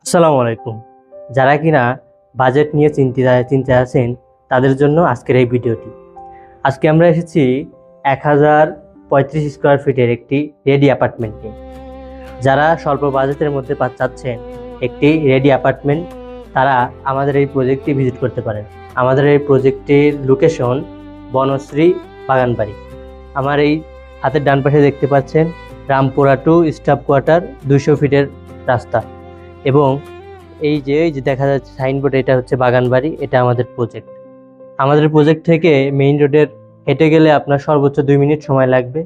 আসসালামু আলাইকুম। যারা কিনা বাজেট নিয়ে চিন্তায় আছেন তাদের জন্য আজকের এই ভিডিওটি। আজকে আমরা এসেছি 1035 স্কোয়ার ফিটের একটি রেডি অ্যাপার্টমেন্টে। যারা স্বল্প বাজেটের মধ্যে চাচ্ছেন একটি রেডি অ্যাপার্টমেন্ট, তারা আমাদের এই প্রজেক্টটি ভিজিট করতে পারেন। আমাদের এই প্রজেক্টের লোকেশন বনশ্রী বাগানবাড়ি। আমার এই হাতের ডান পাশে দেখতে পাচ্ছেন রামপুরা টু স্টাফ কোয়ার্টার 200 ফিটের রাস্তা, এবং এই যে দেখা যাচ্ছে সাইনবোর্ড, এটা হচ্ছে বাগানবাড়ি। এটা আমাদের প্রজেক্ট। আমাদের প্রজেক্ট থেকে মেইন রোডের হেঁটে গেলে আপনার সর্বোচ্চ 2 মিনিট সময় লাগবে,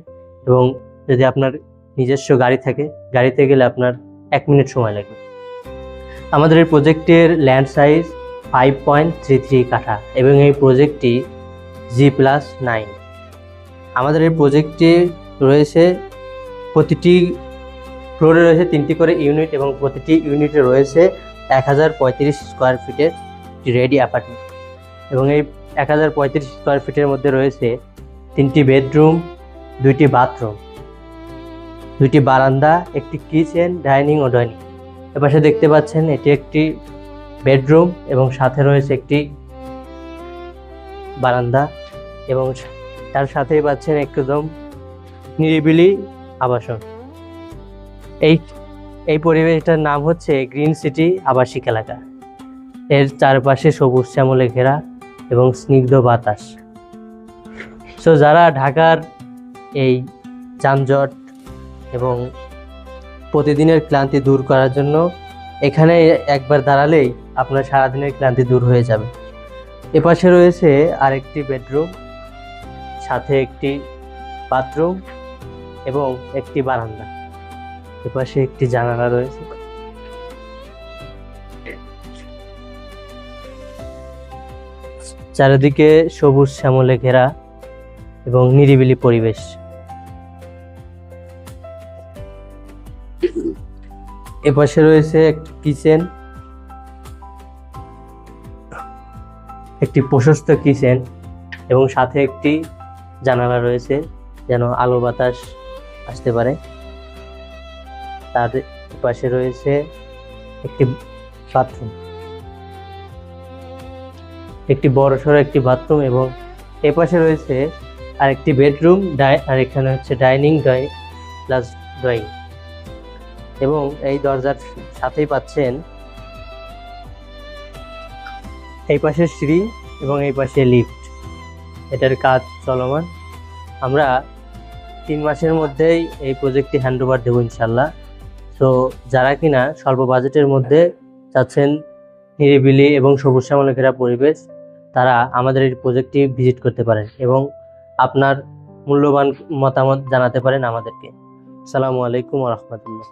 এবং যদি আপনার নিজস্ব গাড়ি থাকে, গাড়িতে গেলে আপনার 1 মিনিট সময় লাগবে। আমাদের এই প্রজেক্টের ল্যান্ড সাইজ 5.33 কাঠা, এবং এই প্রজেক্টটি G+9। আমাদের এই প্রজেক্টে রয়েছে প্রতিটি ফ্লোরে রয়েছে 3টি করে ইউনিট, এবং প্রতিটি ইউনিটে রয়েছে 1035 স্কোয়ার ফিটের রেডি অ্যাপার্টমেন্ট। এবং এই 1035 স্কোয়ার ফিটের মধ্যে রয়েছে 3টি বেডরুম, 2টি বাথরুম, 2টি বারান্দা, একটি কিচেন, ডাইনিং ও ডাইনিং। এপাশে দেখতে পাচ্ছেন এটি একটি বেডরুম, এবং সাথে রয়েছে একটি বারান্দা, এবং তার সাথেই পাচ্ছেন একদম নিরিবিলি আবাসন। এই পরিবেশটার নাম হচ্ছে গ্রিন সিটি আবাসিক এলাকা। এর চারপাশে সবুজ শ্যামলে ঘেরা এবং স্নিগ্ধ বাতাস। সো যারা ঢাকার এই যানজট এবং প্রতিদিনের ক্লান্তি দূর করার জন্য এখানে একবার দাঁড়ালেই আপনার সারাদিনের ক্লান্তি দূর হয়ে যাবে। এপাশে রয়েছে আরেকটি বেডরুম, সাথে একটি বাথরুম এবং একটি বারান্দা। এপাশে একটি জানালা রয়েছে। চারিদিকে সবুজ শ্যামলে ঘেরা এবং নিরিবিলি পরিবেশ। এপাশে রয়েছে একটি কিচেন, একটি প্রশস্ত কিচেন, এবং সাথে একটি জানালা রয়েছে যেন আলো বাতাস আসতে পারে। তার পাশে রয়েছে একটি বাথরুম, একটি বড়সড় একটি বাথরুম, এবং এ পাশে রয়েছে আরেকটি বেডরুম, আর এখানে হচ্ছে ডাইনিং প্লাস ড্রয়িং। এবং এই দরজার সাথেই পাচ্ছেন এই পাশে সিঁড়ি এবং এই পাশে লিফট। এটার কাজ চলমান। আমরা 3 মাসের মধ্যেই এই প্রজেক্টটি হ্যান্ডওভার দেবো ইনশাল্লাহ। তো যারা কিনা স্বল্প বাজেটের মধ্যে চাচ্ছেন নিরিবিলি এবং সবুজ শ্যামলে ঘেরা পরিবেশ, তারা আমাদের এই প্রজেক্টটি ভিজিট করতে পারেন এবং আপনার মূল্যবান মতামত জানাতে পারেন আমাদেরকে। আসসালামু আলাইকুম ওয়া রাহমাতুল্লাহ।